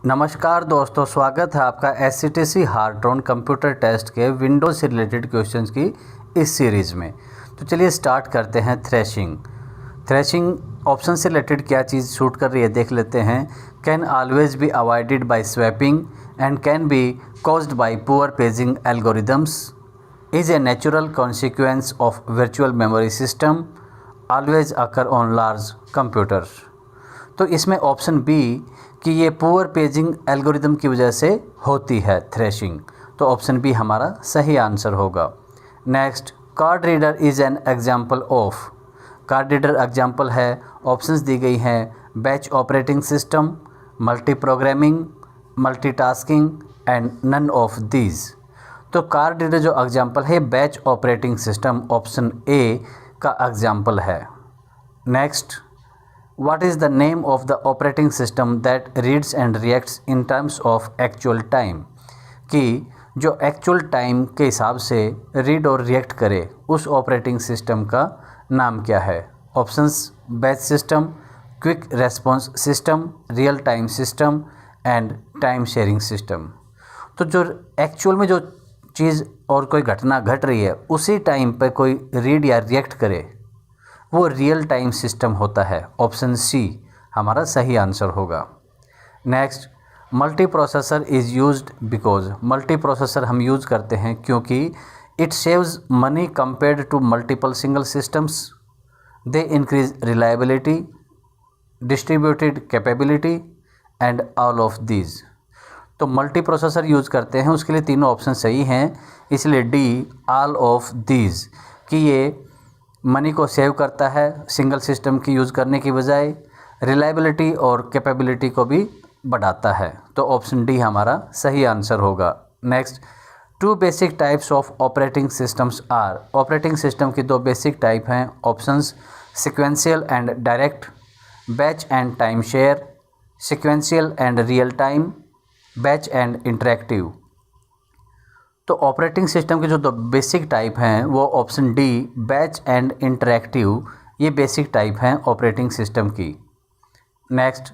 नमस्कार दोस्तों, स्वागत है आपका SCTC हार्ट्रॉन कंप्यूटर टेस्ट के विंडोज़ से रिलेटेड क्वेश्चंस की इस सीरीज़ में। तो चलिए स्टार्ट करते हैं। थ्रेशिंग ऑप्शन से रिलेटेड क्या चीज़ शूट कर रही है देख लेते हैं। Can always be avoided by swapping and can be caused by poor paging algorithms, is a natural consequence of virtual memory system, always occur on large computer. तो इसमें ऑप्शन बी कि ये पुअर पेजिंग एल्गोरिदम की वजह से होती है threshing, तो ऑप्शन बी हमारा सही आंसर होगा। Next, card reader is an example of. Card reader example है, ऑप्शंस दी गई हैं batch operating system, multiprogramming, multitasking and none of these. तो कार्ड रीडर जो एग्जाम्पल है batch operating system, option A का एग्जाम्पल है। Next, what is the name of the operating system that reads and reacts in terms of actual time, कि जो actual time के हिसाब से रीड और रिएक्ट करे उस ऑपरेटिंग सिस्टम का नाम क्या है। Options batch system, quick response system, real time system and time sharing system. तो जो एक्चुअल में जो चीज़ और कोई घटना घट रही है उसी टाइम पर कोई रीड या रिएक्ट करे वो रियल टाइम सिस्टम होता है। ऑप्शन सी हमारा सही आंसर होगा। Next, multiprocessor is used because. Multiprocessor हम यूज़ करते हैं क्योंकि it saves money compared to multiple single systems, they increase reliability, distributed capability and all of these. तो मल्टी प्रोसेसर यूज़ करते हैं, उसके लिए तीनों ऑप्शन सही हैं, इसलिए डी ऑल ऑफ दीज कि ये मनी को सेव करता है सिंगल सिस्टम की यूज़ करने की बजाय, रिलायबिलिटी और कैपेबिलिटी को भी बढ़ाता है। तो ऑप्शन डी हमारा सही आंसर होगा। Next, two basic types of operating systems are. Operating system की दो बेसिक टाइप हैं। Options sequential and direct, batch and time share, sequential and real time, batch and interactive. तो ऑपरेटिंग सिस्टम के जो दो बेसिक टाइप हैं वो option D batch and interactive, ये बेसिक टाइप हैं ऑपरेटिंग सिस्टम की। Next,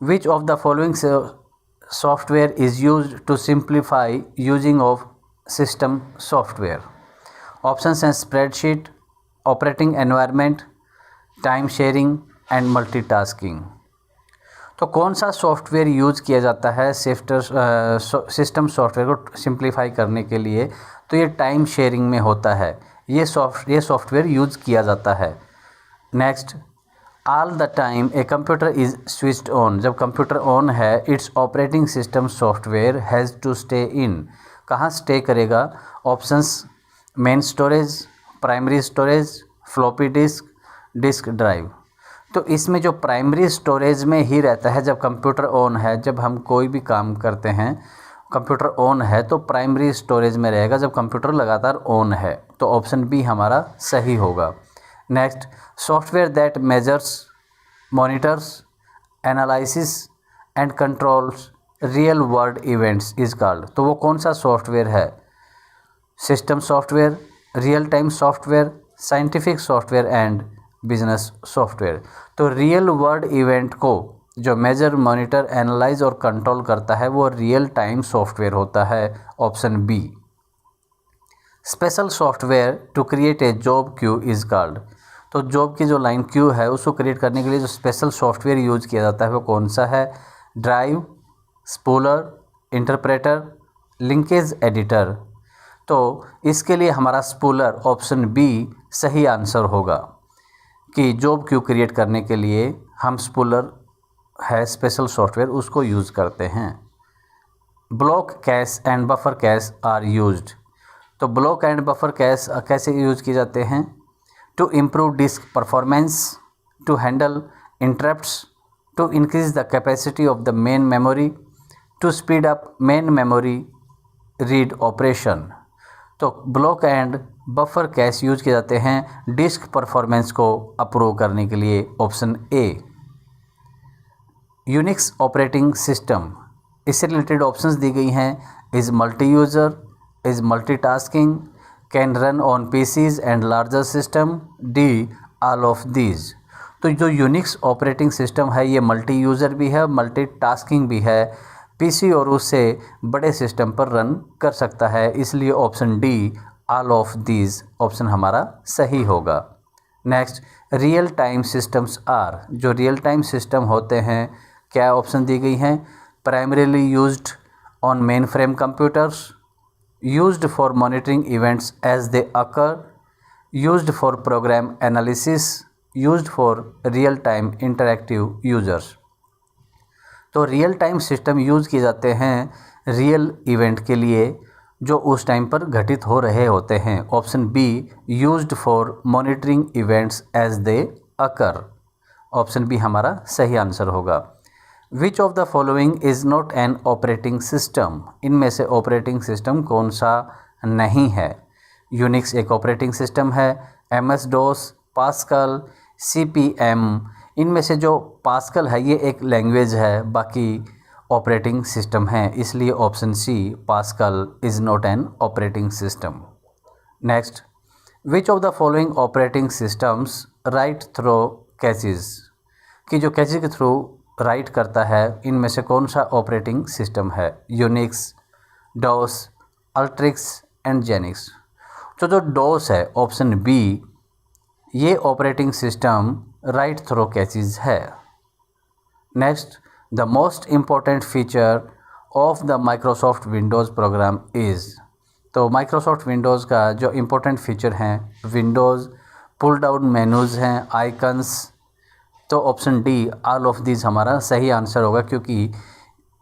which of the following software is used to simplify using of system software. Options हैं spreadsheet, operating environment, time sharing and multitasking. तो कौन सा software use किया जाता है सिस्टम सॉफ्टवेयर को सिंप्लीफाई करने के लिए, तो ये टाइम शेयरिंग में होता है, ये सॉफ्टवेयर यूज़ किया जाता है। Next, all the time a computer is switched on. जब कंप्यूटर ऑन है its operating system software has to stay in. कहाँ स्टे करेगा? Options main storage, primary storage, floppy disk, disk drive. तो इसमें जो प्राइमरी स्टोरेज में ही रहता है जब कंप्यूटर ऑन है। जब हम कोई भी काम करते हैं कंप्यूटर ऑन है तो प्राइमरी स्टोरेज में रहेगा जब कंप्यूटर लगातार ऑन है, तो ऑप्शन बी हमारा सही होगा। Next, software that measures, monitors, analysis and controls real world events is called. तो वो कौन सा सॉफ्टवेयर है? System software, real time software, scientific software and business software. तो रियल वर्ल्ड इवेंट को जो मेजर, मॉनिटर, एनालाइज और कंट्रोल करता है वो रियल टाइम सॉफ्टवेयर होता है। Option B. Special software to create a job queue is called. तो जॉब की जो लाइन क्यू है उसको क्रिएट करने के लिए जो स्पेशल सॉफ्टवेयर यूज़ किया जाता है वो कौन सा है? Drive, spooler, interpreter, linkage editor. तो इसके लिए हमारा स्पूलर, ऑप्शन बी सही आंसर होगा कि जॉब क्यू क्रिएट करने के लिए हम स्पूलर है स्पेशल सॉफ्टवेयर उसको यूज़ करते हैं। Block cache and buffer cache are used. तो ब्लॉक एंड बफर कैश कैसे यूज किए जाते हैं? To improve disk performance, to handle interrupts, to increase the capacity of the main memory, to speed up main memory read operation. तो block and buffer cache use किए जाते हैं disc performance को approve करने के लिए। Option A. Unix operating system, इससे related options दी गई हैं। Is multiuser, is multitasking, can run on PCs and larger system, D all of these. तो जो यूनिक्स ऑपरेटिंग सिस्टम है ये मल्टी यूज़र भी है, मल्टीटास्किंग भी है, पीसी और उससे बड़े सिस्टम पर रन कर सकता है। इसलिए option D all of these option हमारा सही होगा। Next, real time systems are, जो रियल टाइम सिस्टम होते हैं क्या ऑप्शन दी गई हैं, primarily used on mainframe computers, used for monitoring events as they occur, used for program analysis, used for real time interactive users. तो real time system use किए जाते हैं रियल इवेंट के लिए जो उस टाइम पर घटित हो रहे होते हैं। Option B used for monitoring events as they occur, option B हमारा सही आंसर होगा। Which of the following is not an operating system, इनमें से ऑपरेटिंग सिस्टम कौन सा नहीं है। यूनिक्स एक ऑपरेटिंग सिस्टम है, MS DOS, पास्कल, CP/M, इनमें से जो पास्कल है ये एक लैंग्वेज है, बाकी ऑपरेटिंग सिस्टम है, इसलिए option C Pascal is not an operating system. Next, which of the following operating systems write through caches, कि जो कैचेज के थ्रू राइट करता है इनमें से कौन सा ऑपरेटिंग सिस्टम है। Unix, DOS, Ultrix and Xenix. तो जो डॉस है ऑप्शन बी ये operating system write through caches है। Next, the most important feature of the Microsoft Windows program is, तो माइक्रोसॉफ्ट विंडोज़ का जो इम्पोर्टेंट फीचर हैं विंडोज़ पुल डाउन मेनूज़ हैं, आइकन्स, तो option D all of these हमारा सही आंसर होगा, क्योंकि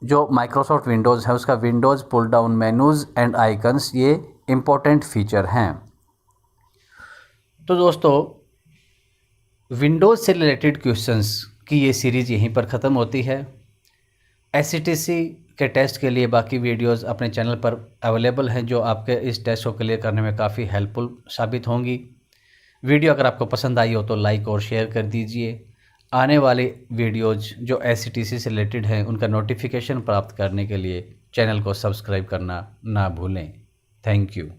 जो माइक्रोसॉफ्ट विंडोज़ है उसका Windows pull down menus and icons ये इम्पोर्टेंट फीचर हैं। तो दोस्तों विंडोज़ से रिलेटेड क्वेश्चंस की ये सीरीज़ यहीं पर ख़त्म होती है। SCTC के टेस्ट के लिए बाकी वीडियोस अपने चैनल पर अवेलेबल हैं जो आपके इस टेस्ट को क्लियर करने में काफ़ी हेल्पफुल साबित होंगी। वीडियो अगर आपको पसंद आई हो तो लाइक और शेयर कर दीजिए। आने वाले वीडियोज़ जो SCTC से रिलेटेड हैं उनका नोटिफिकेशन प्राप्त करने के लिए चैनल को सब्सक्राइब करना ना भूलें। Thank you.